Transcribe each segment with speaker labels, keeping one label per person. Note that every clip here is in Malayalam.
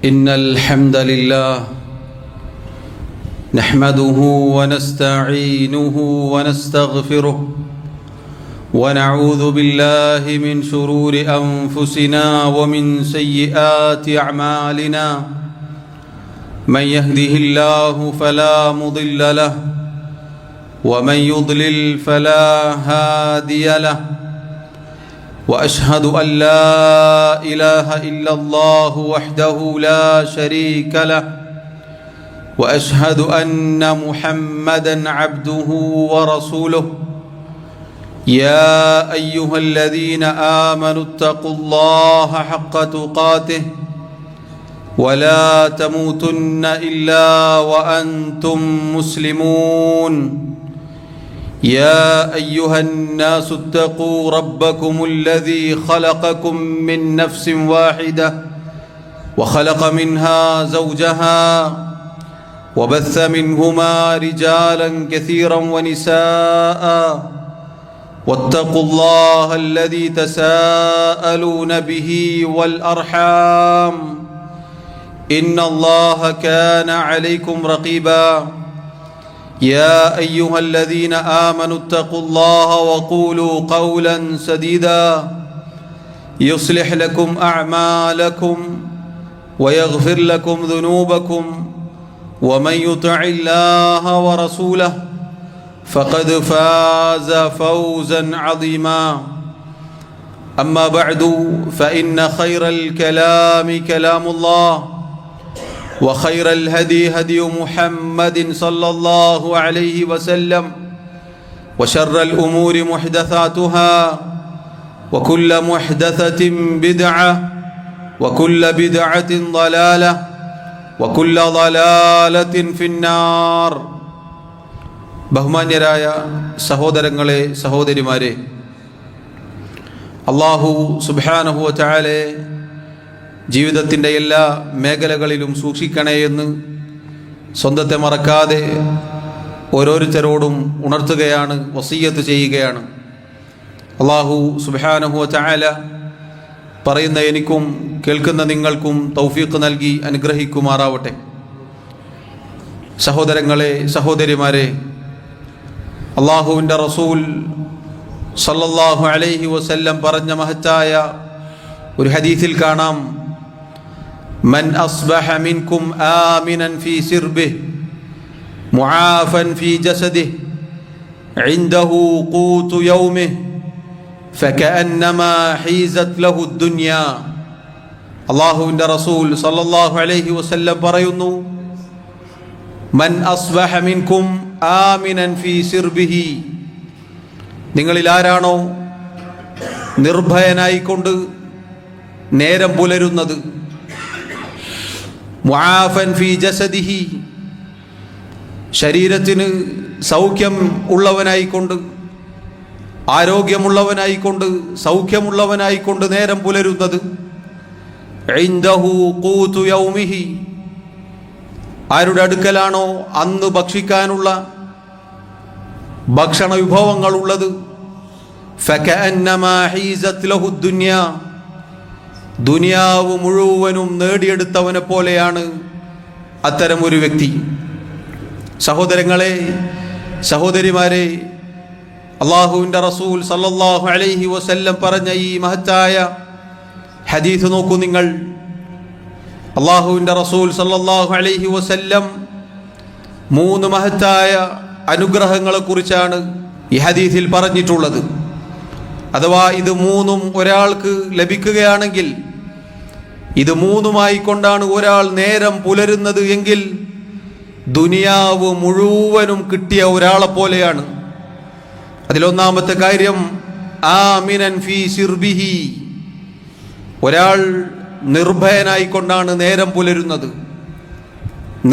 Speaker 1: إن الحمد لله نحمده ونستعينه ونستغفره ونعوذ بالله من شرور أنفسنا ومن سيئات أعمالنا من يهده الله فلا مضل له ومن يضلل فلا هادي له وأشهد أن لا إله إلا الله وحده لا شريك له وأشهد أن محمدًا عبده ورسوله يا أيها الذين آمنوا اتقوا الله حق تقاته ولا تموتن إلا وأنتم مسلمون يا أيها الناس اتقوا ربكم الذي خلقكم من نفس واحدة وخلق منها زوجها وبث منهما رجالا كثيرا ونساء واتقوا الله الذي تساءلون به والأرحام إن الله كان عليكم رقيبا يا أيها الذين آمنوا اتقوا الله وقولوا قولا سديدا يصلح لكم أعمالكم ويغفر لكم ذنوبكم ومن يطع الله ورسوله فقد فاز فوزا عظيما أما بعد فإن خير الكلام كلام الله وخير الهدي هدي محمد صلى الله عليه وسلم وشر الأمور محدثاتها وكل محدثة بدعة وكل بدعة ضلالة وكل ضلالة في النار. ബഹുമാന്യരായ സഹോദരങ്ങളെ സഹോദരിമാരെ, അല്ലാഹു സുബ്ഹാനഹു വ തആല ജീവിതത്തിൻ്റെ എല്ലാ മേഖലകളിലും സൂക്ഷിക്കണേ എന്ന് സ്വന്തത്തെ മറക്കാതെ ഓരോരുത്തരോടും ഉണർത്തുകയാണ്, വസിയ്യത്ത് ചെയ്യുകയാണ്. അല്ലാഹു സുബ്ഹാനഹു വ തആല പറയുന്ന എനിക്കും കേൾക്കുന്ന നിങ്ങൾക്കും തൗഫീഖ് നൽകി അനുഗ്രഹിക്കുമാറാവട്ടെ. സഹോദരങ്ങളെ സഹോദരിമാരെ, അല്ലാഹുവിൻ്റെ റസൂൽ സല്ലല്ലാഹു അലൈഹി വസല്ലം പറഞ്ഞ മഹത്തായ ഒരു ഹദീസിൽ കാണാം, മൻ അസ്ബഹ മിൻകും ആമിനൻ ഫീ സിർബിഹി മുആഫൻ ഫീ ജസദിഹി ഇൻദഹു ഖൂതു യൗമിഹി ഫകഅന്നമാ ഹീസത് ലഹു ദുനിയ. അല്ലാഹുവിൻ്റെ റസൂൽ സല്ലല്ലാഹു അലൈഹി വസല്ലം പറയുന്നു, മൻ അസ്ബഹ മിൻകും ആമിനൻ ഫീ സിർബിഹി, നിങ്ങളിൽ ആരാണോ നിർഭയനായിക്കൊണ്ട് നേരം പുലരുന്നത്, മുആഫൻ ഫീ ജസദിഹി, ശരീരത്തിന് സൗഖ്യം ഉള്ളവനായിക്കൊണ്ട്, ആരോഗ്യമുള്ളവനായിക്കൊണ്ട്, സൗഖ്യമുള്ളവനായിക്കൊണ്ട് നേരം പുലരുന്നത്, ഇൻദഹു ഖൂതു യൗമിഹി, ആരുടെ അടുക്കലാണോ അന്ന് ഭക്ഷിക്കാനുള്ള ഭക്ഷണ വിഭവങ്ങൾ ഉള്ളത്, ഫകഅന്നമാ ഹീസത് ലഹു ദുനിയ, ദുനിയാവ് മുഴുവനും നേടിയെടുത്തവനെ പോലെയാണ് അത്തരം ഒരു വ്യക്തി. സഹോദരങ്ങളെ സഹോദരിമാരെ, അല്ലാഹുവിൻ്റെ റസൂൽ സല്ലല്ലാഹു അലൈഹി വസല്ലം പറഞ്ഞ ഈ മഹത്തായ ഹദീസ് നോക്കൂ നിങ്ങൾ. അല്ലാഹുവിൻ്റെ റസൂൽ സല്ലല്ലാഹു അലൈഹി വസല്ലം മൂന്ന് മഹത്തായ അനുഗ്രഹങ്ങളെക്കുറിച്ചാണ് ഈ ഹദീസിൽ പറഞ്ഞിട്ടുള്ളത്. അഥവാ ഇത് മൂന്നും ഒരാൾക്ക് ലഭിക്കുകയാണെങ്കിൽ, ഇത് മൂന്നുമായി കൊണ്ടാണ് ഒരാൾ നേരം പുലരുന്നത് എങ്കിൽ ദുനിയാവ് മുഴുവനും കിട്ടിയ ഒരാളെ പോലെയാണ്. അതിലൊന്നാമത്തെ കാര്യം, ആമിനൻ ഫീ സിർബിഹി, ഒരാൾ നിർഭയനായിക്കൊണ്ടാണ് നേരം പുലരുന്നത്.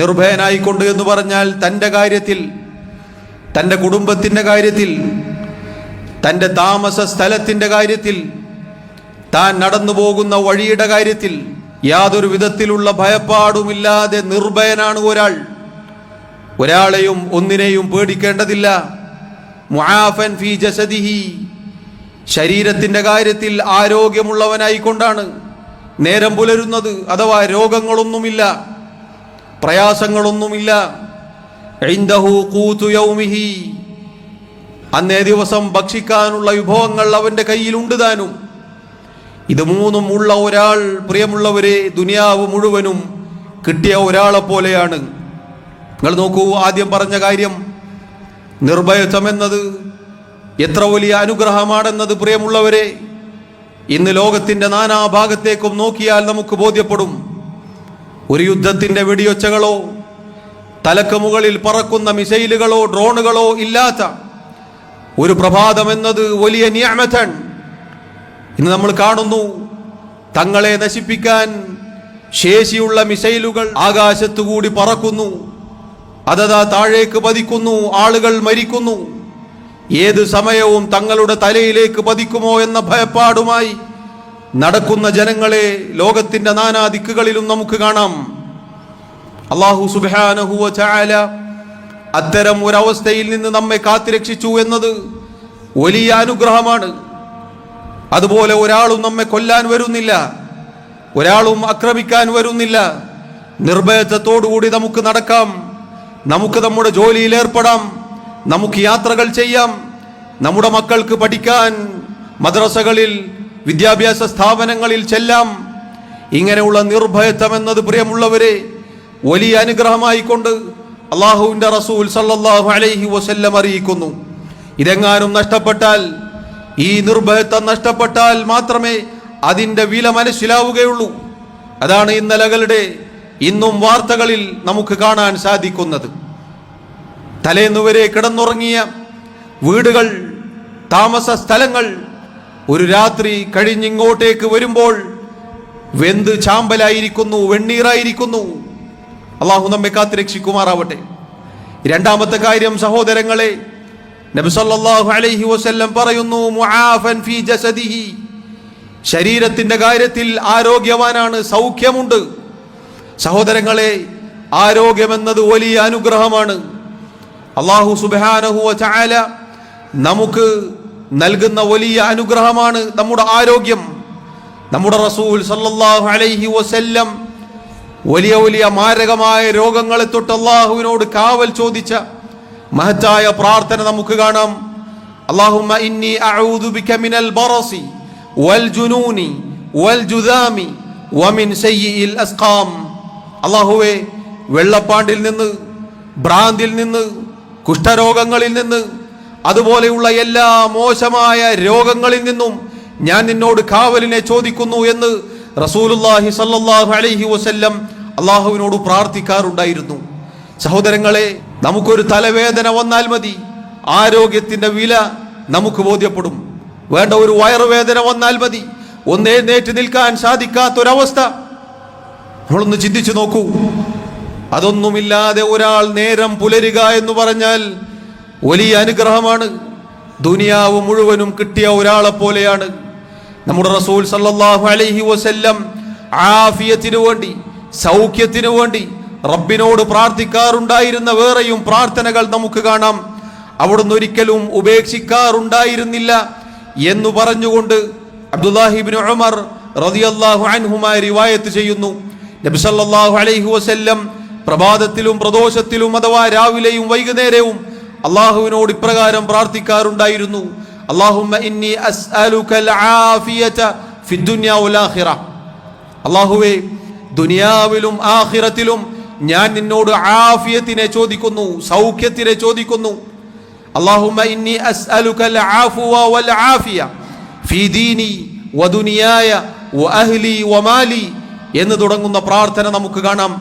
Speaker 1: നിർഭയനായിക്കൊണ്ട് എന്ന് പറഞ്ഞാൽ തൻ്റെ കാര്യത്തിൽ, തൻ്റെ കുടുംബത്തിൻ്റെ കാര്യത്തിൽ, തൻ്റെ താമസ സ്ഥലത്തിൻ്റെ കാര്യത്തിൽ, താൻ നടന്നു പോകുന്ന വഴിയുടെ കാര്യത്തിൽ യാതൊരു വിധത്തിലുള്ള ഭയപ്പാടുമില്ലാതെ നിർഭയനാണ് ഒരാൾ. ഒരാളെയും ഒന്നിനെയും പേടിക്കേണ്ടതില്ല. മുആഫൻ ഫീ ജസദിഹി, ശരീരത്തിൻ്റെ കാര്യത്തിൽ ആരോഗ്യമുള്ളവനായിക്കൊണ്ടാണ്, നേരം പുലരുന്നത്, അഥവാ രോഗങ്ങളൊന്നുമില്ല, പ്രയാസങ്ങളൊന്നുമില്ല. ഇൻദഹു ഖൂതു യൗമിഹി, അന്നേ ദിവസം ഭക്ഷിക്കാനുള്ള വിഭവങ്ങൾ അവന്റെ കയ്യിലുണ്ട് താനും. ഇത് മൂന്നും ഉള്ള ഒരാൾ, പ്രിയമുള്ളവരെ, ദുനിയാവ് മുഴുവനും കിട്ടിയ ഒരാളെ പോലെയാണ്. നിങ്ങൾ നോക്കൂ, ആദ്യം പറഞ്ഞ കാര്യം നിർഭയത്വം എന്നത് എത്ര വലിയ അനുഗ്രഹമാണെന്നത് പ്രിയമുള്ളവരെ ഇന്ന് ലോകത്തിന്റെ നാനാഭാഗത്തേക്കും നോക്കിയാൽ നമുക്ക് ബോധ്യപ്പെടും. ഒരു യുദ്ധത്തിന്റെ വെടിയൊച്ചകളോ തലക്ക് മുകളിൽ പറക്കുന്ന മിസൈലുകളോ ഡ്രോണുകളോ ഇല്ലാത്ത ഒരു പ്രഭാതം എന്നത് വലിയ നിഅമത്താണ്. ഇന്ന് നമ്മൾ കാണുന്നു, തങ്ങളെ നശിപ്പിക്കാൻ ശേഷിയുള്ള മിസൈലുകൾ ആകാശത്തുകൂടി പറക്കുന്നു, അതതാ താഴേക്ക് പതിക്കുന്നു, ആളുകൾ മരിക്കുന്നു. ഏത് സമയവും തങ്ങളുടെ തലയിലേക്ക് പതിക്കുമോ എന്ന ഭയപ്പാടുമായി നടക്കുന്ന ജനങ്ങളെ ലോകത്തിന്റെ നാനാ ദിക്കുകളിലും നമുക്ക് കാണാം. അല്ലാഹു സുബ്ഹാനഹു വ തആല അത്തരം ഒരവസ്ഥയിൽ നിന്ന് നമ്മെ കാത്തുരക്ഷിച്ചു എന്നത് വലിയ അനുഗ്രഹമാണ്. അതുപോലെ ഒരാളും നമ്മെ കൊല്ലാൻ വരുന്നില്ല, ഒരാളും ആക്രമിക്കാൻ വരുന്നില്ല. നിർഭയത്വത്തോടുകൂടി നമുക്ക് നടക്കാം, നമുക്ക് നമ്മുടെ ജോലിയിൽ ഏർപ്പെടാം, നമുക്ക് യാത്രകൾ ചെയ്യാം, നമ്മുടെ മക്കൾക്ക് പഠിക്കാൻ മദ്രസകളിൽ വിദ്യാഭ്യാസ സ്ഥാപനങ്ങളിൽ ചെല്ലാം. ഇങ്ങനെയുള്ള നിർഭയത്വം എന്നത് പ്രിയമുള്ളവരെ വലിയ അനുഗ്രഹമായിക്കൊണ്ട് അല്ലാഹുവിന്റെ റസൂൽ സല്ലല്ലാഹു അലൈഹി വസല്ലം അറിയിക്കുന്നു. ഇതെങ്ങാനും നഷ്ടപ്പെട്ടാൽ, ഈ നിർഭയത്വം നഷ്ടപ്പെട്ടാൽ മാത്രമേ അതിൻ്റെ വില മനസ്സിലാവുകയുള്ളൂ. അതാണ് ഇന്നലകളുടെ ഇന്നും വാർത്തകളിൽ നമുക്ക് കാണാൻ സാധിക്കുന്നത്. തലേന്നുവരെ കിടന്നുറങ്ങിയ വീടുകൾ, താമസ സ്ഥലങ്ങൾ ഒരു രാത്രി കഴിഞ്ഞിങ്ങോട്ടേക്ക് വരുമ്പോൾ വെന്ത് ചാമ്പലായിരിക്കുന്നു, വെണ്ണീറായിരിക്കുന്നു. അള്ളാഹു നമ്മെ കാത്തുരക്ഷിക്കുമാറാവട്ടെ. രണ്ടാമത്തെ കാര്യം സഹോദരങ്ങളെ, നബി സല്ലല്ലാഹു അലൈഹി വസല്ലം പറയുന്നു, മുആഫൻ ഫീ ജസദിഹി, ശരീരത്തിന്റെ കാര്യത്തിൽ ആരോഗ്യവാനാണ്, സൗഖ്യമുണ്ട്. സഹോദരങ്ങളെ, ആരോഗ്യമെന്നത് വലിയ അനുഗ്രഹമാണ്. അല്ലാഹു സുബ്ഹാനഹു വ തആല നമുക്ക് നൽകുന്ന വലിയ അനുഗ്രഹമാണ് നമ്മുടെ ആരോഗ്യം. നമ്മുടെ റസൂൽ സല്ലല്ലാഹു അലൈഹി വസല്ലം വലിയ വലിയ മാരകമായ രോഗങ്ങളെ തൊട്ട് അല്ലാഹുവിനോട് കാവൽ ചോദിച്ച മഹത്തായ പ്രാർത്ഥന നമുക്ക് കാണാം. അല്ലാഹുമ്മ ഇന്നി അഊദു ബിക മിനൽ ബറസി വൽ ജുനൂനി വൽ ജുദാമി വമിൻ സയ്യിഇൽ അസ്ഖാം. അല്ലാഹുവേ, വെള്ളപ്പാണ്ടിൽ നിന്ന്, ഭ്രാന്തിൽ നിന്ന്, കുഷ്ഠരോഗങ്ങളിൽ നിന്ന്, അതുപോലെയുള്ള എല്ലാ മോശമായ രോഗങ്ങളിൽ നിന്നും ഞാൻ നിന്നോട് കാവലിനെ ചോദിക്കുന്നു എന്ന് റസൂലുള്ളാഹി സ്വല്ലല്ലാഹു അലൈഹി വസല്ലം അല്ലാഹുവിനോട് പ്രാർത്ഥിക്കാറുണ്ടായിരുന്നു. സഹോദരങ്ങളെ, നമുക്കൊരു തലവേദന വന്നാൽ മതി, ആരോഗ്യത്തിന്റെ വില നമുക്ക് ബോധ്യപ്പെടും. വേണ്ട, ഒരു വയറുവേദന വന്നാൽ മതി, ഒന്ന് എഴുന്നേറ്റ് നിൽക്കാൻ സാധിക്കാത്തൊരവസ്ഥ. നമ്മളൊന്ന് ചിന്തിച്ചു നോക്കൂ. അതൊന്നുമില്ലാതെ ഒരാൾ നേരം പുലരുക എന്ന് പറഞ്ഞാൽ വലിയ അനുഗ്രഹമാണ്. ദുനിയാവ് മുഴുവനും കിട്ടിയ ഒരാളെ പോലെയാണ്. നമ്മുടെ റസൂൽ സല്ലല്ലാഹു അലൈഹി വസല്ലം ആഫിയത്തിനു വേണ്ടി, സൗഖ്യത്തിനു വേണ്ടി റബ്ബിനോട് പ്രാർത്ഥിക്കാറുണ്ടായിരുന്ന വേറെയും പ്രാർത്ഥനകൾ നമുക്ക് കാണാം. അവിടുന്ന് ഒരിക്കലും ഉപേക്ഷിക്കാറുണ്ടായിരുന്നില്ല എന്ന് പറഞ്ഞുകൊണ്ട് അബ്ദുല്ലാഹി ഇബ്നു ഉമർ റളിയല്ലാഹു അൻഹുമാ റിവായത്ത് ചെയ്യുന്നു. നബി സല്ലല്ലാഹു അലൈഹി വസല്ലം പ്രഭാതത്തിലും പ്രദോഷത്തിലും, അഥവാ രാവിലെയും വൈകുന്നേരവും അള്ളാഹുവിനോട് ഇപ്രകാരം പ്രാർത്ഥിക്കാറുണ്ടായിരുന്നു. അല്ലാഹുമ്മ ഇന്നി അസ്അലുകൽ ആഫിയത ഫിദ്ദുനിയ വൽ ആഖിറ. അല്ലാഹുവേ, ദുനിയാവിലും ആഖിറത്തിലും ഞാൻ നിന്നോട് ആഫിയത്തിനെ ചോദിക്കുന്നു, സൗഖ്യത്തിനെ ചോദിക്കുന്നു. അല്ലാഹുമ്മ ഇന്നി അസ്അലുകൽ ആഫുവ വൽ ആഫിയ ഫീ ദീനി വദുനിയായ വഅഹ്ലി വമാലി എന്ന് തുടങ്ങുന്ന പ്രാർത്ഥന നമുക്ക് കാണാം.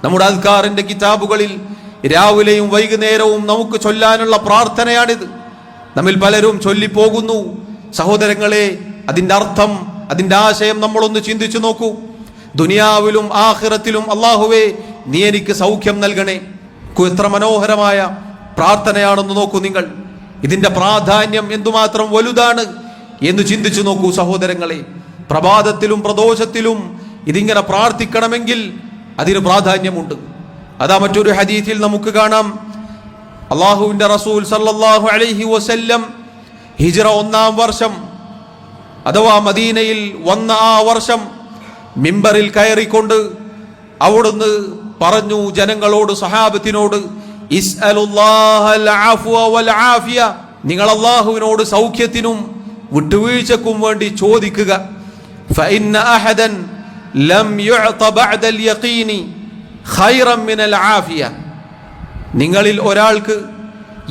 Speaker 1: നമ്മുടെ അദ്കാറിന്റെ കിതാബുകളിൽ രാവിലെയും വൈകുന്നേരവും നമുക്ക് ചൊല്ലാനുള്ള പ്രാർത്ഥനയാണിത്. നമ്മിൽ പലരും ചൊല്ലിപ്പോകുന്നു. സഹോദരങ്ങളെ, അതിൻ്റെ അർത്ഥം, അതിൻ്റെ ആശയം നമ്മളൊന്ന് ചിന്തിച്ചു നോക്കൂ. ദുനിയാവിലും ആഖിറത്തിലും അല്ലാഹുവേ, നീ എനിക്ക് സൗഖ്യം നൽകണേ. എത്ര മനോഹരമായ പ്രാർത്ഥനയാണെന്ന് നോക്കൂ നിങ്ങൾ. ഇതിൻ്റെ പ്രാധാന്യം എന്തുമാത്രം വലുതാണ് എന്ന് ചിന്തിച്ചു നോക്കൂ സഹോദരങ്ങളെ. പ്രഭാതത്തിലും പ്രദോഷത്തിലും ഇതിങ്ങനെ പ്രാർത്ഥിക്കണമെങ്കിൽ അതിന് പ്രാധാന്യമുണ്ട്. അതാ മറ്റൊരു ഹദീസിൽ നമുക്ക് കാണാം, അല്ലാഹുവിന്റെ റസൂൽ സല്ലല്ലാഹു അലൈഹി വസല്ലം ഹിജ്റ 1-ാം വർഷം, അഥവാ മദീനയിൽ വന്ന ആ വർഷം മിമ്പറിൽ കയറിക്കൊണ്ട് അവിടുന്ന് പറഞ്ഞു ജനങ്ങളോട്, സഹാബത്തിനോട്, ഇസ്അലുല്ലാഹൽ അഫ്വ വൽ ആഫിയ, നിങ്ങൾ അല്ലാഹുവിനോട് സൗഖ്യത്തിനും വിട്ടുവീഴ്ചക്കും വേണ്ടി ചോദിക്കുക. ഫഇന്ന അഹദൻ ലം യുഅത ബഅദൽ യഖീനി ഖൈറൻ മിനൽ ആഫിയ, നിങ്ങളിൽ ഒരാൾക്ക്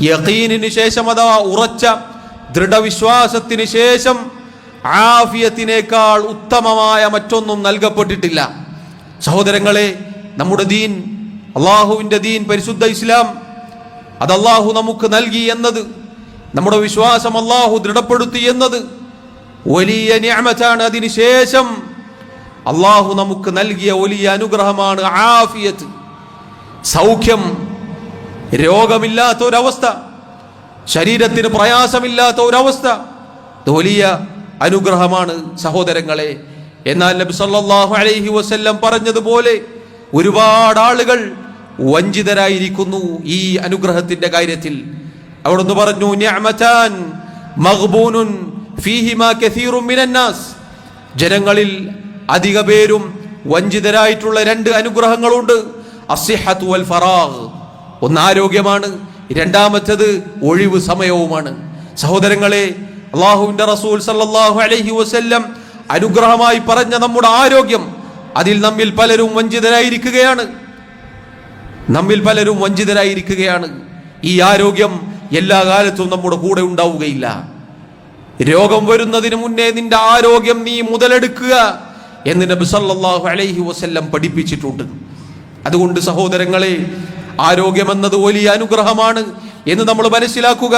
Speaker 1: യഖീനിന് ശേഷം, അഥവാ ഉറച്ച ദൃഢവിശ്വാസത്തിന് ശേഷം ആഫിയത്തിനേക്കാൾ ഉത്തമമായ മറ്റൊന്നും നൽകപ്പെട്ടിട്ടില്ല. സഹോദരങ്ങളെ, നമ്മുടെ ദീൻ, അള്ളാഹുവിൻ്റെ ദീൻ, പരിശുദ്ധ ഇസ്ലാം, അത് അള്ളാഹു നമുക്ക് നൽകി എന്നത്, നമ്മുടെ വിശ്വാസം അള്ളാഹു ദൃഢപ്പെടുത്തി എന്നത് വലിയ നിഅമത്താണ്. അതിനുശേഷം അള്ളാഹു നമുക്ക് നൽകിയ വലിയ അനുഗ്രഹമാണ് ആഫിയത്ത്, സൗഖ്യം, രോഗമില്ലാത്ത ഒരവസ്ഥ, ശരീരത്തിന് പ്രയാസമില്ലാത്ത ഒരവസ്ഥ. ഇത് വലിയ അനുഗ്രഹമാണ് സഹോദരങ്ങളെ. എന്നാൽ നബി സല്ലല്ലാഹു അലൈഹി വസല്ലം പറഞ്ഞതുപോലെ ഒരുപാട് ആളുകൾ വഞ്ചിതരായിരിക്കുന്നു ഈ അനുഗ്രഹത്തിന്റെ കാര്യത്തിൽ. അവിടുന്ന് പറഞ്ഞു, നിഅമതാൻ മഗ്ബൂനുൻ ഫീഹിമാ കസീറുൻ മിനൻ നാസ്, ജനങ്ങളിൽ അധിക പേരും വഞ്ചിതരായിട്ടുള്ള രണ്ട് അനുഗ്രഹങ്ങളുണ്ട്. അസ്സിഹത്തു വൽ ഫറാഗ്, ഒന്ന് ആരോഗ്യമാണ്, രണ്ടാമത്തേത് ഒഴിവ് സമയവുമാണ്. സഹോദരങ്ങളെ, അല്ലാഹുവിൻ്റെ റസൂൽ സല്ലല്ലാഹു അലൈഹി വസല്ലം അനുഗ്രഹമായി പറഞ്ഞ നമ്മുടെ ആരോഗ്യം, അതിൽ നമ്മിൽ പലരും വഞ്ചിതരായിരിക്കുകയാണ്. ഈ ആരോഗ്യം എല്ലാ കാലത്തും നമ്മുടെ കൂടെ ഉണ്ടാവുകയില്ല. രോഗം വരുന്നതിന് മുന്നേ നിന്റെ ആരോഗ്യം നീ മുതലെടുക്കുക എന്ന് നബി സല്ലല്ലാഹു അലൈഹി വസല്ലം പഠിപ്പിച്ചിട്ടുണ്ട്. അതുകൊണ്ട് സഹോദരങ്ങളെ, ആരോഗ്യമെന്നത് വലിയ അനുഗ്രഹമാണ് എന്ന് നമ്മൾ മനസ്സിലാക്കുക.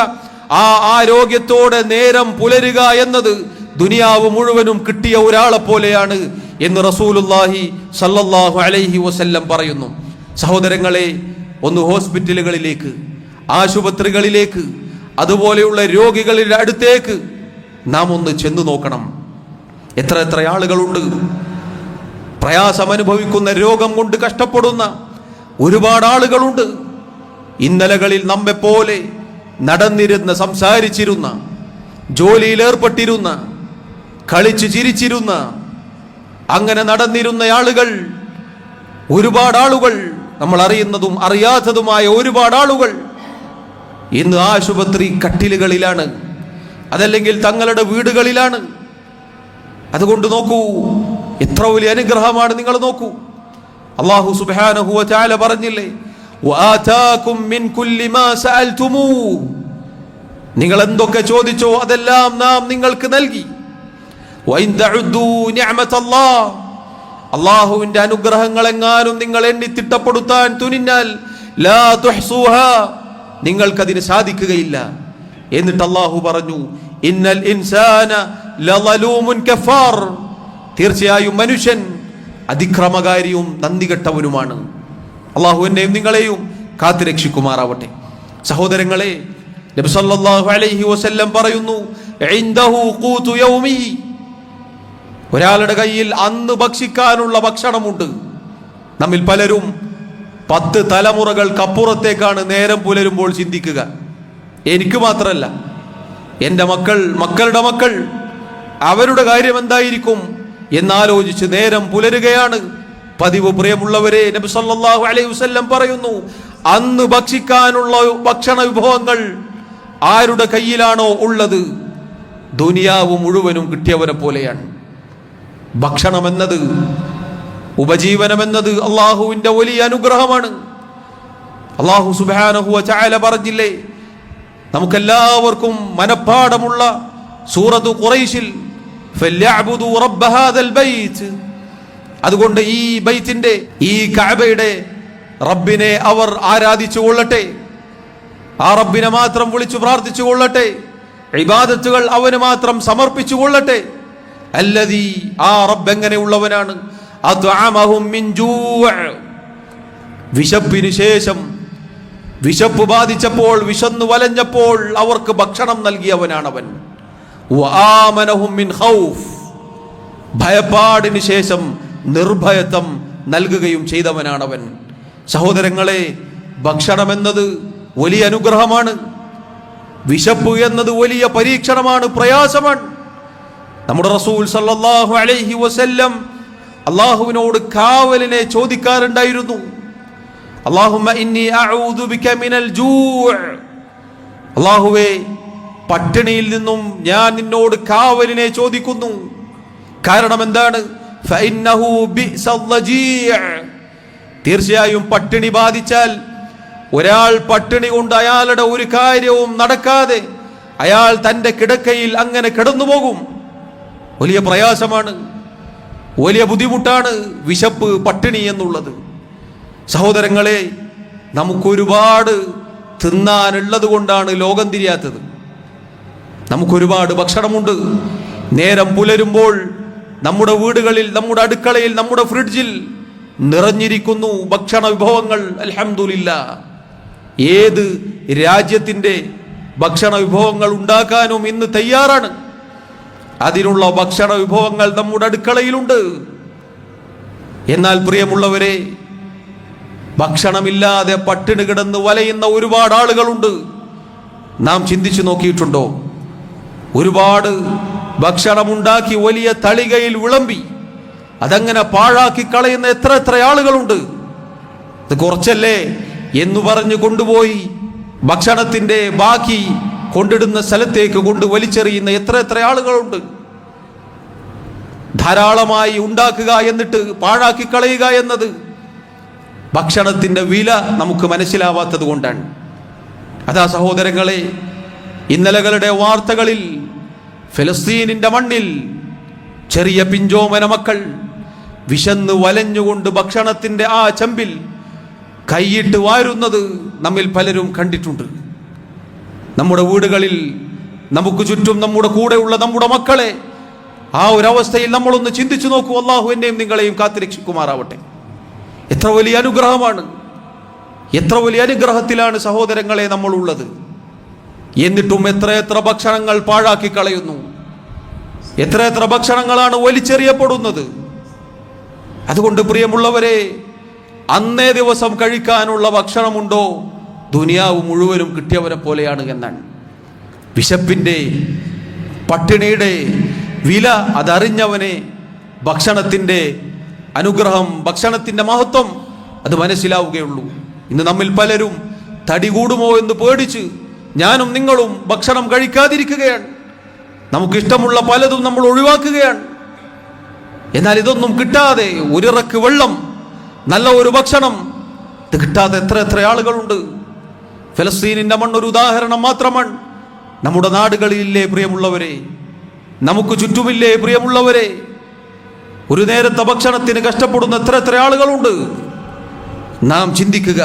Speaker 1: ആ ആരോഗ്യത്തോടെ നേരം പുലരുക എന്നത് ദുനിയാവ് മുഴുവനും കിട്ടിയ ഒരാളെ പോലെയാണ് എന്ന് റസൂലുള്ളാഹി സല്ലല്ലാഹു അലൈഹി വസല്ലം പറയുന്നു. സഹോദരങ്ങളെ, ഒന്ന് ഹോസ്പിറ്റലുകളിലേക്ക്, ആശുപത്രികളിലേക്ക്, അതുപോലെയുള്ള രോഗികളുടെ അടുത്തേക്ക് നാം ഒന്ന് ചെന്നു നോക്കണം. എത്ര ആളുകളുണ്ട് പ്രയാസം അനുഭവിക്കുന്ന, രോഗം കൊണ്ട് കഷ്ടപ്പെടുന്ന ഒരുപാട് ആളുകളുണ്ട്. ഇന്നലകളിൽ നമ്മെപ്പോലെ നടന്നിരുന്ന, സംസാരിച്ചിരുന്ന, ജോലിയിൽ ഏർപ്പെട്ടിരുന്ന, കളിച്ച് ചിരിച്ചിരുന്ന, അങ്ങനെ നടന്നിരുന്ന ആളുകൾ, ഒരുപാട് ആളുകൾ, നമ്മൾ അറിയുന്നതും അറിയാത്തതുമായ ഒരുപാട് ആളുകൾ ഇന്ന് ആശുപത്രി കട്ടിലുകളിലാണ്, അതല്ലെങ്കിൽ തങ്ങളുടെ വീടുകളിലാണ്. അതുകൊണ്ട് നോക്കൂ, എത്ര വലിയ അനുഗ്രഹമാണ്. നിങ്ങൾ നോക്കൂ, അല്ലാഹു സുബ്ഹാനഹു വ തആല പറഞ്ഞില്ലേ, വആതാകും മിൻ കുല്ലി മാ സഅൽതുമൂ, നിങ്ങൾ എന്തൊക്കെ ചോദിച്ചോ അതെല്ലാം നാം നിങ്ങൾക്ക് നൽകി. വഇൻ തഉദ്ദൂ നിഅമതല്ലാഹ്, അല്ലാഹുവിന്റെ അനുഗ്രഹങ്ങൾ എങ്ങാനും നിങ്ങൾ എണ്ണി തിട്ടപ്പെടുത്താൻ തുനിഞ്ഞാൽ ലാ തുഹ്സൂഹാ, നിങ്ങൾക്കതിന് സാധിക്കുകയില്ല. എന്നിട്ട് അല്ലാഹു പറഞ്ഞു, ഇന്നൽ ഇൻസാന ലളലൂമുൻ കഫാർ, തീർച്ചയായും മനുഷ്യൻ അതിക്രമകാരിയും നന്ദികെട്ടവനുമാണ്. അല്ലാഹു എന്നെയും നിങ്ങളെയും കാത്തുരക്ഷിക്കുമാറാവട്ടെ. സഹോദരങ്ങളെ, നബി സല്ലല്ലാഹു അലൈഹി വസല്ലം പറയുന്നു, ഇൻദഹു ഖൂതു യൗമിഹി, ഒരാളുടെ കയ്യിൽ അന്ന് ഭക്ഷിക്കാനുള്ള ഭക്ഷണമുണ്ട്. നമ്മിൽ പലരും 10 തലമുറകൾക്കപ്പുറത്തേക്കാണ് നേരം പുലരുമ്പോൾ ചിന്തിക്കുക. എനിക്ക് മാത്രമല്ല, എൻ്റെ മക്കളുടെ മക്കൾ, അവരുടെ കാര്യം എന്തായിരിക്കും എന്നാലോചിച്ച് നേരം പുലരുകയാണ് പതിവ്. പ്രിയമുള്ളവരെ, നബി സല്ലല്ലാഹു അലൈഹി വസല്ലം പറയുന്നു, അന്ന് ഭക്ഷിക്കാനുള്ള ഭക്ഷണ വിഭവങ്ങൾ ആരുടെ കയ്യിലാണോ ഉള്ളത്, ദുനിയാവ് മുഴുവനും കിട്ടിയവരെ പോലെയാണ്. ഭക്ഷണമെന്നത്, ഉപജീവനമെന്നത് അള്ളാഹുവിൻ്റെ വലിയ അനുഗ്രഹമാണ്. അള്ളാഹു സുബ്ഹാനഹു വ തആല പറഞ്ഞില്ലേ, നമുക്കെല്ലാവർക്കും മനഃപ്പാഠമുള്ള സൂറത്ത് ഖുറൈശിൽ, ഫല്യഅ്ബുദൂ റബ്ബ ഹാദൽ ബൈത്ത്, അതുകൊണ്ട് ഈ ബൈത്തിന്റെ, ഈ കഅബയുടെ റബ്ബിനെ അവർ ആരാധിച്ചു കൊള്ളട്ടെ, ആ റബ്ബിനെ മാത്രം വിളിച്ചു പ്രാർത്ഥിച്ചു കൊള്ളട്ടെ, ഇബാദത്തുകൾ അവന് മാത്രം സമർപ്പിച്ചു കൊള്ളട്ടെ. അല്ലദീ, ആ റബ്ബ് എങ്ങനെയുള്ളവനാണ്, അത്അമഹും മിൻ ജൂഅ്, വിശപ്പിന് ശേഷം, വിശപ്പ് ബാധിച്ചപ്പോൾ, വിശന്നു വലഞ്ഞപ്പോൾ അവർക്ക് ഭക്ഷണം നൽകിയവനാണവൻ. വആമനഹും മിൻ ഖൗഫ്, ഭയപ്പാടിന് ശേഷം നിർഭയത്വം നൽകുകയും ചെയ്തവനാണവൻ. സഹോദരങ്ങളെ, ഭക്ഷണമെന്നത് വലിയ അനുഗ്രഹമാണ്. വിശപ്പ് എന്നത് വലിയ പരീക്ഷണമാണ്, പ്രയാസമാണ്. നമ്മുടെ റസൂൽ സല്ലല്ലാഹു അലൈഹി വസല്ലം അള്ളാഹുവിനോട് കാവലിനെ ചോദിക്കാറുണ്ടായിരുന്നു. അല്ലാഹുമ്മ ഇന്നി അഊദു ബിക മിനൽ ജൂഅ്, അല്ലാഹുവേ പട്ടിണിയിൽ നിന്നും ഞാൻ നിന്നോട് കാവലിനെ ചോദിക്കുന്നു. കാരണം എന്താണ്? ഫഇന്നഹു ബിഅ്സൽ ലജീഅ്, തീർച്ചയായും പട്ടിണി ബാധിച്ചാൽ ഒരാൾ പട്ടിണി കൊണ്ട് അയാളുടെ ഒരു കാര്യവും നടക്കാതെ അയാൾ തൻ്റെ കിടക്കയിൽ അങ്ങനെ കിടന്നുപോകും. വലിയ പ്രയാസമാണ്, വലിയ ബുദ്ധിമുട്ടാണ് വിശപ്പ്, പട്ടിണി എന്നുള്ളത്. സഹോദരങ്ങളെ, നമുക്കൊരുപാട് തിന്നാനുള്ളത് കൊണ്ടാണ് ലോകം തിരിയാത്തത്. നമുക്കൊരുപാട് ഭക്ഷണമുണ്ട്. നേരം പുലരുമ്പോൾ നമ്മുടെ വീടുകളിൽ, നമ്മുടെ അടുക്കളയിൽ, നമ്മുടെ ഫ്രിഡ്ജിൽ നിറഞ്ഞിരിക്കുന്നു ഭക്ഷണ വിഭവങ്ങൾ. അൽഹംദുലില്ലാഹ്. ഏത് രാജ്യത്തിൻ്റെ ഭക്ഷണ വിഭവങ്ങൾ ഉണ്ടാക്കാനും ഇന്ന് തയ്യാറാണ്. അതിനുള്ള ഭക്ഷണ വിഭവങ്ങൾ നമ്മുടെ അടുക്കളയിലുണ്ട്. എന്നാൽ പ്രിയമുള്ളവരെ, ഭക്ഷണമില്ലാതെ പട്ടിണി കിടന്ന് വലയുന്ന ഒരുപാട് ആളുകളുണ്ട്. നാം ചിന്തിച്ചു നോക്കിയിട്ടുണ്ടോ? ഒരുപാട് ഭക്ഷണമുണ്ടാക്കി വലിയ തളികയിൽ വിളമ്പി അതങ്ങനെ പാഴാക്കി കളയുന്ന എത്ര എത്ര ആളുകളുണ്ട്. ഇത് കുറച്ചല്ലേ എന്ന് പറഞ്ഞു കൊണ്ടുപോയി ഭക്ഷണത്തിൻ്റെ ബാക്കി കൊണ്ടിടുന്ന സ്ഥലത്തേക്ക് കൊണ്ട് വലിച്ചെറിയുന്ന എത്ര എത്ര ആളുകളുണ്ട്. ധാരാളമായി ഉണ്ടാക്കുക എന്നിട്ട് പാഴാക്കി കളയുക എന്നത് ഭക്ഷണത്തിൻ്റെ വില നമുക്ക് മനസ്സിലാവാത്തത് കൊണ്ടാണ്. അതാ സഹോദരങ്ങളെ, ഇന്നലകളുടെ വാർത്തകളിൽ ഫലസ്തീനിൻ്റെ മണ്ണിൽ ചെറിയ പിഞ്ചോമന മക്കൾ വിശന്ന് വലഞ്ഞുകൊണ്ട് ഭക്ഷണത്തിൻ്റെ ആ ചെമ്പിൽ കൈയിട്ട് വാരുന്നത് നമ്മിൽ പലരും കണ്ടിട്ടുണ്ട്. നമ്മുടെ വീടുകളിൽ നമുക്ക് ചുറ്റും നമ്മുടെ കൂടെയുള്ള നമ്മുടെ മക്കളെ ആ ഒരവസ്ഥയിൽ നമ്മളൊന്ന് ചിന്തിച്ചു നോക്കൂ. അല്ലാഹു എന്നെയും നിങ്ങളെയും കാത്തുരക്ഷിക്കുമാറാവട്ടെ. എത്ര വലിയ അനുഗ്രഹമാണ്, എത്ര വലിയ അനുഗ്രഹത്തിലാണ് സഹോദരങ്ങളെ നമ്മളുള്ളത്. എന്നിട്ടും എത്രയെത്ര ഭക്ഷണങ്ങൾ പാഴാക്കി കളയുന്നു, എത്രയെത്ര ഭക്ഷണങ്ങളാണ് വലിച്ചെറിയപ്പെടുന്നത്. അതുകൊണ്ട് പ്രിയമുള്ളവരെ, അന്നേ ദിവസം കഴിക്കാനുള്ള ഭക്ഷണമുണ്ടോ ദുനിയാവ് മുഴുവനും കിട്ടിയവരെ പോലെയാണ് എന്നാണ്. വിശപ്പിൻ്റെ, പട്ടിണിയുടെ വില അതറിഞ്ഞവനെ ഭക്ഷണത്തിൻ്റെ അനുഗ്രഹം, ഭക്ഷണത്തിൻ്റെ മഹത്വം അത് മനസ്സിലാവുകയുള്ളൂ. ഇന്ന് നമ്മിൽ പലരും തടി കൂടുമോ എന്ന് പേടിച്ച് ഞാനും നിങ്ങളും ഭക്ഷണം കഴിക്കാതിരിക്കുകയാണ്. നമുക്കിഷ്ടമുള്ള പലതും നമ്മൾ ഒഴിവാക്കുകയാണ്. എന്നാൽ ഇതൊന്നും കിട്ടാതെ, ഒരിറക്ക് വെള്ളം, നല്ല ഒരു ഭക്ഷണം ഇത് കിട്ടാതെ എത്ര എത്ര ആളുകളുണ്ട്. ഫലസ്തീനിൻ്റെ മണ്ണൊരു ഉദാഹരണം മാത്രമാണ്. നമ്മുടെ നാടുകളിലില്ലേ പ്രിയമുള്ളവരെ, നമുക്ക് ചുറ്റുമില്ലേ പ്രിയമുള്ളവരെ, ഒരു നേരത്തെ ഭക്ഷണത്തിന് കഷ്ടപ്പെടുന്ന എത്ര എത്ര ആളുകളുണ്ട്. നാം ചിന്തിക്കുക,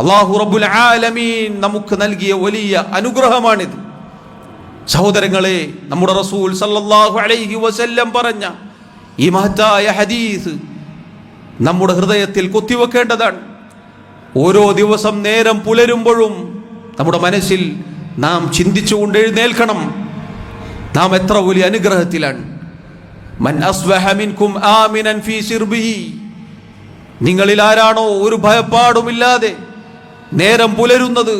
Speaker 1: അല്ലാഹു റബ്ബുൽ ആലമീൻ നമുക്ക് നൽകിയ വലിയ അനുഗ്രഹമാണിത്. സഹോദരങ്ങളെ, നമ്മുടെ റസൂൽ സല്ലല്ലാഹു അലൈഹി വസല്ലം പറഞ്ഞ ഈ മഹത്തായ ഹദീസ് നമ്മുടെ ഹൃദയത്തിൽ കൊത്തിവെക്കേണ്ടതാണ്. ഓരോ ദിവസം നേരം പുലരുമ്പോഴും നമ്മുടെ മനസ്സിൽ നാം ചിന്തിച്ചുകൊണ്ട് എഴുന്നേൽക്കണം, നാം എത്ര വലിയ അനുഗ്രഹത്തിലാണ്. മൻ അസ്ബഹ മിൻകും ആമിനൻ ഫീ സിർബിഹി, നിങ്ങളിൽ ആരാണോ ഒരു ഭയപ്പാടുമില്ലാതെ നേരം പുലരുന്നത്,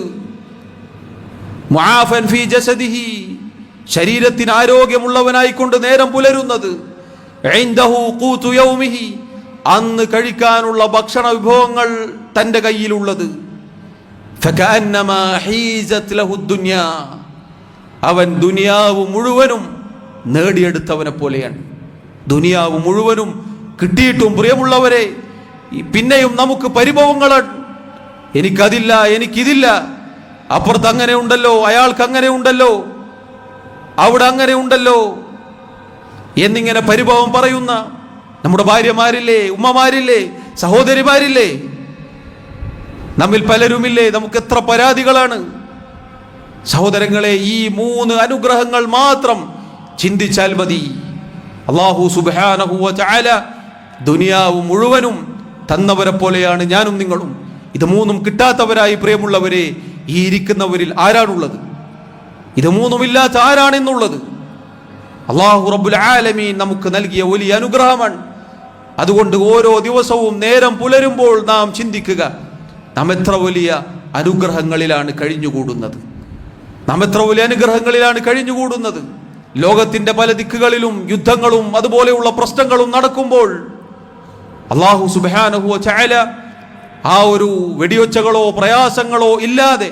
Speaker 1: മുആഫൻ ഫീ ജസദിഹി, ശരീരത്തിന് ആരോഗ്യമുള്ളവനായിക്കൊണ്ട് നേരം പുലരുന്നത്, ഇൻദഹു ഖൂതു യൗമിഹി, അന്ന് കഴിക്കാനുള്ള ഭക്ഷണ വിഭവങ്ങൾ തൻ്റെ കയ്യിലുള്ളത്, ഫകഅന്നമാ ഹീസത് ലഹു ദുനിയാ, അവൻ ദുനിയാവ് മുഴുവനും നേടിയെടുത്തവനെ പോലെയാണ്. ദുനിയാവ് മുഴുവനും കിട്ടിയിട്ടും പ്രിയമുള്ളവരെ പിന്നെയും നമുക്ക് പരിഭവങ്ങളാണ്. എനിക്കതില്ല, എനിക്കിതില്ല, അപ്പുറത്ത് അങ്ങനെ ഉണ്ടല്ലോ, അയാൾക്ക് അങ്ങനെ ഉണ്ടല്ലോ, അവിടെ അങ്ങനെ ഉണ്ടല്ലോ എന്നിങ്ങനെ പരിഭവം പറയുന്ന നമ്മുടെ ഭാര്യമാരില്ലേ, ഉമ്മമാരില്ലേ, സഹോദരിമാരില്ലേ, നമ്മിൽ പലരുമില്ലേ. നമുക്ക് എത്ര പരാതികളാണ് സഹോദരങ്ങളെ. ഈ 3 അനുഗ്രഹങ്ങൾ മാത്രം ചിന്തിച്ചാൽ മതി. അല്ലാഹു സുബ്ഹാനഹു വ തആല ദുനിയാവ് മുഴുവനും തന്നവരെ പോലെയാണ് ഞാനും നിങ്ങളും. ഇത് 3 കിട്ടാത്തവരായി പ്രിയമുള്ളവരെ ഈ ഇരിക്കുന്നവരിൽ ആരാണുള്ളത്? ഇത് 3 ഇല്ലാത്ത ആരാണെന്നുള്ളത്? അല്ലാഹു റബ്ബുൽ ആലമീൻ നമുക്ക് നൽകിയ വലിയ അനുഗ്രഹമാണ്. അതുകൊണ്ട് ഓരോ ദിവസവും നേരം പുലരുമ്പോൾ നാം ചിന്തിക്കുക, നാം എത്ര വലിയ അനുഗ്രഹങ്ങളിലാണ് കഴിഞ്ഞുകൂടുന്നത്, നാം എത്ര വലിയ അനുഗ്രഹങ്ങളിലാണ് കഴിഞ്ഞുകൂടുന്നത്. ലോകത്തിന്റെ പല ദിക്കുകളിലും യുദ്ധങ്ങളും അതുപോലെയുള്ള പ്രശ്നങ്ങളും നടക്കുമ്പോൾ അല്ലാഹു സുബ്ഹാനഹു വ തആല ആ ഒരു വെടിയൊച്ചകളോ പ്രയാസങ്ങളോ ഇല്ലാതെ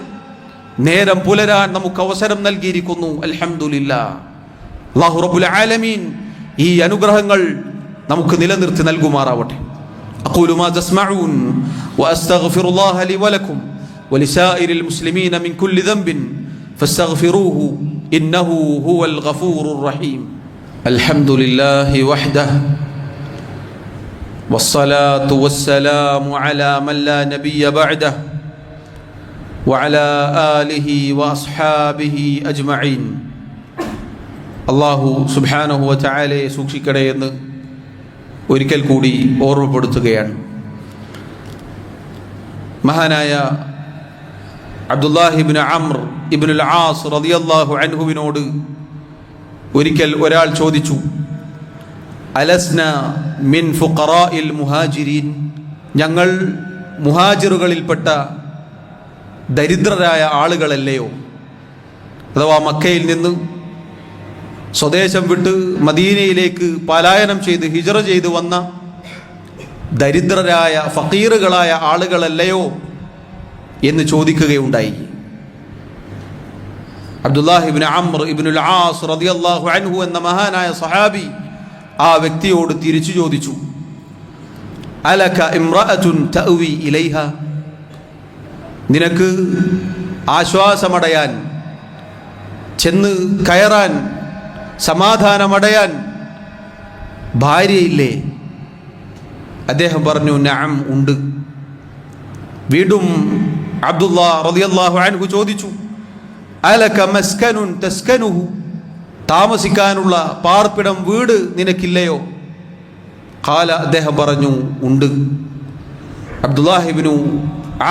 Speaker 1: നേരം പുലരാൻ നമുക്ക് അവസരം നൽകിയിരിക്കുന്നു. അൽഹംദുലില്ലാഹ്. അല്ലാഹു റബ്ബുൽ ആലമീൻ ഈ അനുഗ്രഹങ്ങൾ നമുക്ക് നിലനിർത്തി നൽകുമാറാവട്ടെ. അഖൂലു മാ തസ്മഊൻ വഅസ്തഗ്ഫിറുല്ലാഹ ലി വലക്കും വലിസായിരിൽ മുസ്ലിമീന മിൻ കുല്ലി ദംബിൻ ഫസ്തഗ്ഫിറൂഹു ഇന്നഹു ഹുവൽ ഗഫൂറുർ റഹീം. അൽഹംദുലില്ലാഹി വഹ്ദഹു വസ്സലാത്തു വസ്സലാമു അലാ മൻ ലാ നബിയ്യ ബഅദഹു വഅലാ ആലിഹി വഅസ്ഹാബിഹി അജ്മഈൻ. അല്ലാഹു സുബ്ഹാനഹു വ തആലയെ സൂക്ഷിക്കണേ എന്ന് ഒരിക്കൽ കൂടി ഓർമ്മപ്പെടുത്തുകയാണ്. മഹാനായ അബ്ദുല്ലാഹി ഇബ്നു അംർ ഇബ്നുൽ ആസ് റളിയല്ലാഹു അൻഹുവിനോട് ഒരിക്കൽ ഒരാൾ ചോദിച്ചു, അലസ്ന മിൻ ഫുഖറാഇൽ മുഹാജിരീൻ, ഞങ്ങൾ മുഹാജിറുകളിൽപ്പെട്ട ദരിദ്രരായ ആളുകളല്ലയോ? അഥവാ മക്കയിൽ നിന്ന് സ്വദേശം വിട്ട് മദീനയിലേക്ക് പലായനം ചെയ്ത് ഹിജ്റ ചെയ്ത് വന്ന ദരിദ്രരായ ഫഖീറുകളായ ആളുകളല്ലയോ എന്ന് ചോദിക്കുകയുണ്ടായി. അബ്ദുല്ലാഹി ഇബ്നു അംർ ഇബ്നുൽ ആസ് റളിയല്ലാഹു അൻഹു എന്ന മഹാനായ സഹാബി ആ വ്യക്തിയോട് തിരിച്ചു ചോദിച്ചു, അലക ഇംറഅതുൻ തഅവി ഇലൈഹ, നിനക്ക് ആശ്വാസമടയാൻ, ചെന്ന് കയറാൻ, സമാധാനമടയാൻ ഭാര്യയില്ലേ? അദ്ദേഹം പറഞ്ഞു, നഅം, ഉണ്ട്. വീണ്ടും അബ്ദുല്ലാഹ് റളിയല്ലാഹു അൻഹു ചോദിച്ചു, അലക മസ്കനുൻ തസ്കനുഹു, താമസിക്കാനുള്ള പാർപ്പിടം, വീട് നിനക്കില്ലയോ? ഖാല, അദ്ദേഹം പറഞ്ഞു, ഉണ്ട്. അബ്ദുല്ലാഹി ഇബ്നു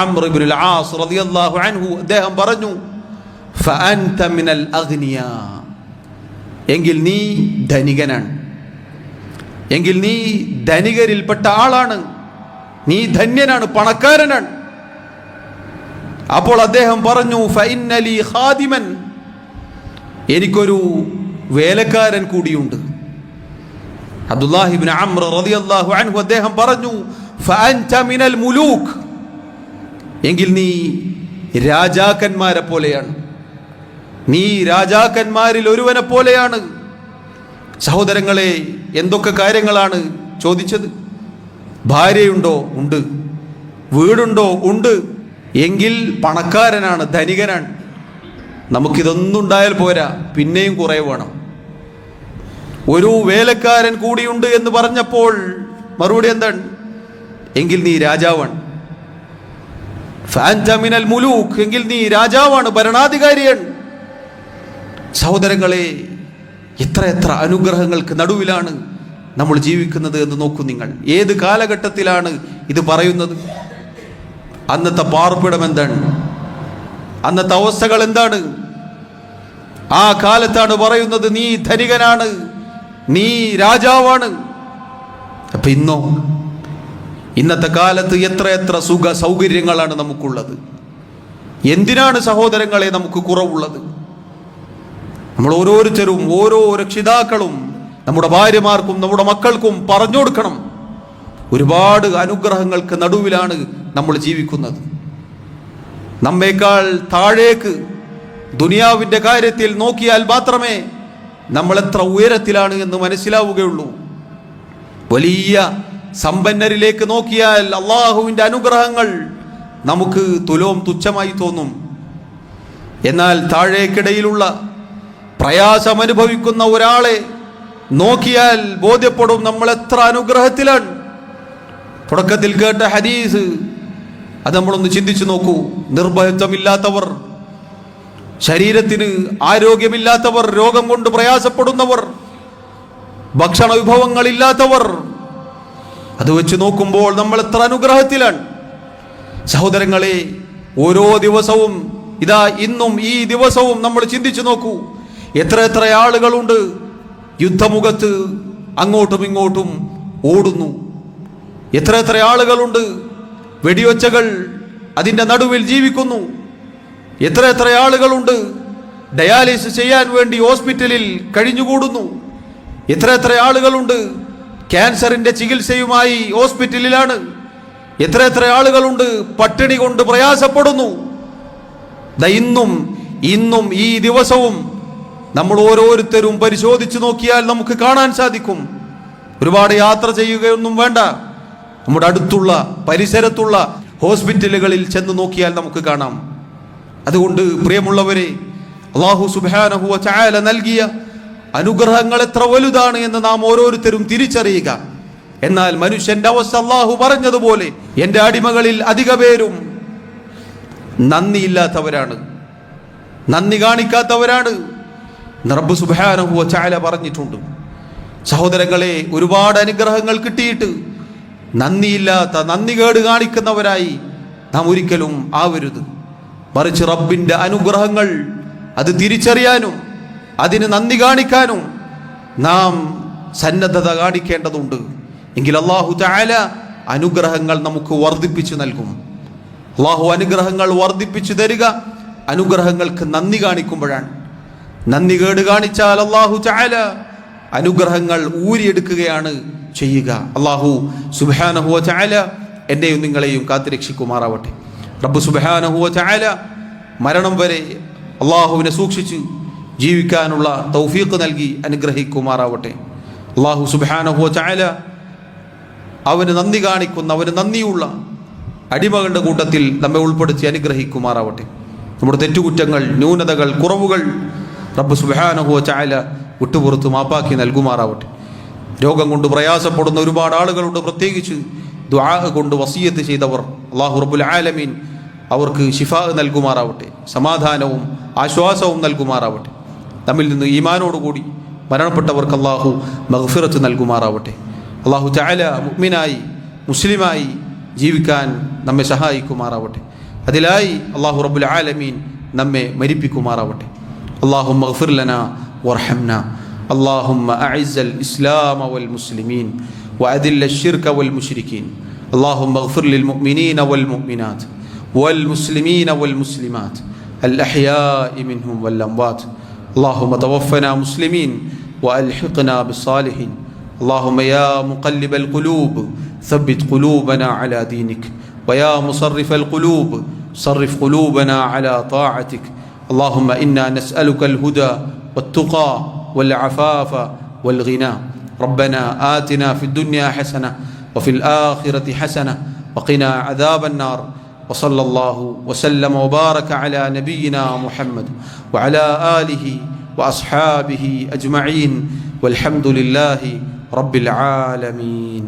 Speaker 1: അംർ ഇബ്നുൽ ആസ് റളിയല്ലാഹു അൻഹു അദ്ദേഹം പറഞ്ഞു, ഫഅൻത മിനൽ അഗ്നിയാ, എങ്കിൽ നീ ധനികനാണ്, എങ്കിൽ നീ ധനികരിൽപ്പെട്ട ആളാണ്, നീ ധന്യനാണ്, പണക്കാരനാണ്. അപ്പോൾ അദ്ദേഹം പറഞ്ഞു, ഫഇന്ന ലീ ഖാദിമൻ, എനിക്കൊരു വേലക്കാരൻ കൂടിയുണ്ട്. അബ്ദുല്ലാഹി ഇബ്നു അംർ റളിയല്ലാഹു അൻഹു അദ്ദേഹം പറഞ്ഞു, ഫഅൻത മിനൽ മുലൂക്ക്, എങ്കിൽ നീ രാജാക്കന്മാരെ പോലെയാണ്, നീ രാജാക്കന്മാരിൽ ഒരുവനെ പോലെയാണ്. സഹോദരങ്ങളെ, എന്തൊക്കെ കാര്യങ്ങളാണ് ചോദിച്ചത്? ഭാര്യയുണ്ടോ? ഉണ്ട്. വീടുണ്ടോ? ഉണ്ട്. എങ്കിൽ പണക്കാരനാണ്, ധനികനാണ്. നമുക്കിതൊന്നും ഉണ്ടായാൽ പോരാ, പിന്നെയും കുറെ വേണം. ഒരു വേലക്കാരൻ കൂടിയുണ്ട് എന്ന് പറഞ്ഞപ്പോൾ മറുപടി എന്താണ്? എങ്കിൽ നീ രാജാവാണ്. ഫഅൻത മിനൽ മുലൂക്ക്, എങ്കിൽ നീ രാജാവാണ്, ഭരണാധികാരിയാണ്. സഹോദരങ്ങളെ, എത്ര അനുഗ്രഹങ്ങൾക്ക് നടുവിലാണ് നമ്മൾ ജീവിക്കുന്നത് എന്ന് നോക്കൂ നിങ്ങൾ. ഏത് കാലഘട്ടത്തിലാണ് ഇത് പറയുന്നത്? അന്നത്തെ പാർപ്പിടം എന്താണ്? അന്നത്തെ അവസ്ഥകൾ എന്താണ്? ആ കാലത്താണ് പറയുന്നത്, നീ ധനികനാണ്, നീ രാജാവാണ്. അപ്പൊ ഇന്നത്തെ കാലത്ത് എത്ര സുഖ സൗകര്യങ്ങളാണ് നമുക്കുള്ളത്. എന്തിനാണ് സഹോദരങ്ങളെ നമുക്ക് കുറവുള്ളത്? നമ്മൾ ഓരോരുത്തരും, ഓരോ രക്ഷിതാക്കളും നമ്മുടെ ഭാര്യമാർക്കും നമ്മുടെ മക്കൾക്കും പറഞ്ഞു കൊടുക്കണം, ഒരുപാട് അനുഗ്രഹങ്ങൾക്ക് നടുവിലാണ് നമ്മൾ ജീവിക്കുന്നത്. നമ്മേക്കാൾ താഴേക്ക് ദുനിയാവിൻ്റെ കാര്യത്തിൽ നോക്കിയാൽ മാത്രമേ നമ്മൾ എത്ര ഉയരത്തിലാണ് എന്ന് മനസ്സിലാവുകയുള്ളൂ. വലിയ സമ്പന്നരിലേക്ക് നോക്കിയാൽ അള്ളാഹുവിൻ്റെ അനുഗ്രഹങ്ങൾ നമുക്ക് തുച്ഛമായി തോന്നും. എന്നാൽ താഴേക്കിടയിലുള്ള പ്രയാസം അനുഭവിക്കുന്ന ഒരാളെ നോക്കിയാൽ ബോധ്യപ്പെടും നമ്മൾ എത്ര അനുഗ്രഹത്തിലാണ്. തുടക്കത്തിൽ കേട്ട ഹദീസ് അത് നമ്മളൊന്ന് ചിന്തിച്ചു നോക്കൂ. നിർഭയത്വമില്ലാത്തവർ, ശരീരത്തിന് ആരോഗ്യമില്ലാത്തവർ, രോഗം കൊണ്ട് പ്രയാസപ്പെടുന്നവർ, ഭക്ഷണ വിഭവങ്ങളില്ലാത്തവർ, അത് വെച്ച് നോക്കുമ്പോൾ നമ്മൾ എത്ര അനുഗ്രഹത്തിലാണ്. സഹോദരങ്ങളെ, ഓരോ ദിവസവും, ഇന്നും ഈ ദിവസവും നമ്മൾ ചിന്തിച്ചു നോക്കൂ, എത്ര ആളുകളുണ്ട് യുദ്ധമുഖത്ത് അങ്ങോട്ടും ഇങ്ങോട്ടും ഓടുന്നു. എത്ര ആളുകളുണ്ട് വെടിയൊച്ചകൾ അതിൻ്റെ നടുവിൽ ജീവിക്കുന്നു. എത്ര ആളുകളുണ്ട് ഡയാലിസിസ് ചെയ്യാൻ വേണ്ടി ഹോസ്പിറ്റലിൽ കഴിഞ്ഞുകൂടുന്നു. എത്ര ആളുകളുണ്ട് ക്യാൻസറിന്റെ ചികിത്സയുമായി ഹോസ്പിറ്റലിലാണ്. എത്ര ആളുകളുണ്ട് പട്ടിണി കൊണ്ട് പ്രയാസപ്പെടുന്നു. ഇന്നും ഈ ദിവസവും നമ്മൾ ഓരോരുത്തരും പരിശോധിച്ചു നോക്കിയാൽ നമുക്ക് കാണാൻ സാധിക്കും. ഒരുപാട് യാത്ര ചെയ്യുകയൊന്നും വേണ്ട, നമ്മുടെ അടുത്തുള്ള പരിസരത്തുള്ള ഹോസ്പിറ്റലുകളിൽ ചെന്ന് നോക്കിയാൽ നമുക്ക് കാണാം. അതുകൊണ്ട് പ്രിയമുള്ളവരെ, അല്ലാഹു സുബ്ഹാനഹു വ തആല നൽകിയ അനുഗ്രഹങ്ങൾ എത്ര വലുതാണ് എന്ന് നാം ഓരോരുത്തരും തിരിച്ചറിയുക. എന്നാൽ മനുഷ്യന്റെ അവസ്ഥ അല്ലാഹു പറഞ്ഞതുപോലെ, എൻ്റെ അടിമകളിൽ അധിക പേരും നന്ദിയില്ലാത്തവരാണ്, നന്ദി കാണിക്കാത്തവരാണ്. റബ്ബ് സുബ്ഹാനഹു വ തആല പറഞ്ഞിട്ടുണ്ട്. സഹോദരങ്ങളെ, ഒരുപാട് അനുഗ്രഹങ്ങൾ കിട്ടിയിട്ട് നന്ദിയില്ലാത്ത, നന്ദികേട് കാണിക്കുന്നവരായി നാം ഒരിക്കലും ആവരുത്. മറിച്ച് റബ്ബിന്റെ അനുഗ്രഹങ്ങൾ അത് തിരിച്ചറിയാനും അതിന് നന്ദി കാണിക്കാനും നാം സന്നദ്ധത കാണിക്കേണ്ടതുണ്ട്. എങ്കിൽ അല്ലാഹു തആല അനുഗ്രഹങ്ങൾ നമുക്ക് വർദ്ധിപ്പിച്ചു നൽകും. അല്ലാഹു അനുഗ്രഹങ്ങൾ വർദ്ധിപ്പിച്ചു തരിക അനുഗ്രഹങ്ങൾക്ക് നന്ദി കാണിക്കുമ്പോഴാണ്. നന്ദി കേട് കാണിച്ചാൽ അല്ലാഹു തആല അനുഗ്രഹങ്ങൾ ഊരിയെടുക്കുകയാണ് ചെയ്യുക. അല്ലാഹു സുബ്ഹാനഹു വ തആല എന്നെയും നിങ്ങളെയും കാത്തുരക്ഷിക്കുമാറാവട്ടെ. റബ്ബ് സുബ്ഹാനഹു വ തആല മരണം വരെ അല്ലാഹുവിനെ സൂക്ഷിച്ച് ജീവിക്കാനുള്ള തൗഫീഖ് നൽകി അനുഗ്രഹിക്കുമാറാവട്ടെ. അല്ലാഹു സുബ്ഹാനഹു വ തആല അവന് നന്ദി കാണിക്കുന്ന, അവന് നന്ദിയുള്ള അടിമകളുടെ കൂട്ടത്തിൽ നമ്മെ ഉൾപ്പെടുത്തി അനുഗ്രഹിക്കുമാറാവട്ടെ. നമ്മുടെ തെറ്റുകുറ്റങ്ങൾ, ന്യൂനതകൾ, കുറവുകൾ റബ്ബ് സുബ്ഹാനഹു വ തആല വിട്ടുപുറത്ത് മാപ്പാക്കി നൽകുമാറാവട്ടെ. രോഗം കൊണ്ട് പ്രയാസപ്പെടുന്ന ഒരുപാട് ആളുകളുണ്ട്. പ്രത്യേകിച്ച് ദുആ കൊണ്ട് വസിയത്ത് ചെയ്തവർ, അല്ലാഹു റബ്ബുൽ ആലമീൻ അവർക്ക് ശിഫാ നൽകുമാറാവട്ടെ, സമാധാനവും ആശ്വാസവും നൽകുമാറാവട്ടെ. നമ്മിൽ നിന്ന് ഈമാനോടുകൂടി മരണപ്പെട്ടവർക്ക് അല്ലാഹു മഗ്ഫിറത്ത് നൽകുമാറാവട്ടെ. അല്ലാഹു തആല മുഅ്മിനായി മുസ്ലിമായി ജീവിക്കാൻ നമ്മെ സഹായിക്കുമാറാവട്ടെ. അതിലായി അല്ലാഹു റബ്ബുൽ ആലമീൻ നമ്മെ മരിപ്പിക്കുമാറാവട്ടെ. അല്ലാഹുമ്മ ഗ്ഫിർ ലനാ വർഹംനാ. اللهم أعز الإسلام والمسلمين وأذل الشرك والمشركين. اللهم اغفر للمؤمنين والمؤمنات والمسلمين والمسلمات الأحياء منهم والأموات. اللهم توفنا مسلمين وألحقنا بالصالحين. اللهم يا مقلب القلوب ثبت قلوبنا على دينك، ويا مصرف القلوب صرف قلوبنا على طاعتك. اللهم إنا نسألك الهدى والتقى والعفاف والغنى. ربنا آتنا في الدنيا حسنة وفي الآخرة حسنة وقنا عذاب النار. وصلى الله وسلم وبارك على نبينا محمد وعلى آله وأصحابه أجمعين والحمد لله رب العالمين.